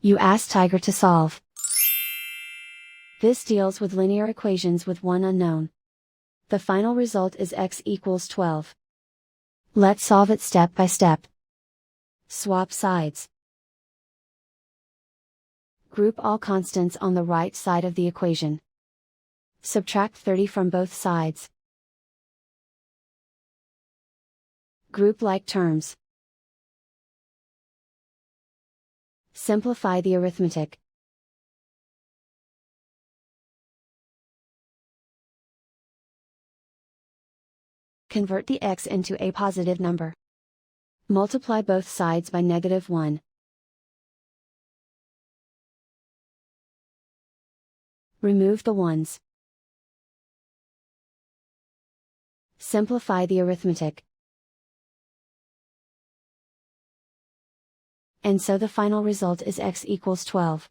You ask Tiger to solve. This deals with linear equations with one unknown. The final result is x equals 12. Let's solve it step by step. Swap sides. Group all constants on the right side of the equation. Subtract 30 from both sides. Group like terms. Simplify the arithmetic. Convert the x into a positive number. Multiply both sides by -1. Remove the ones. Simplify the arithmetic. And so the final result is x equals 12.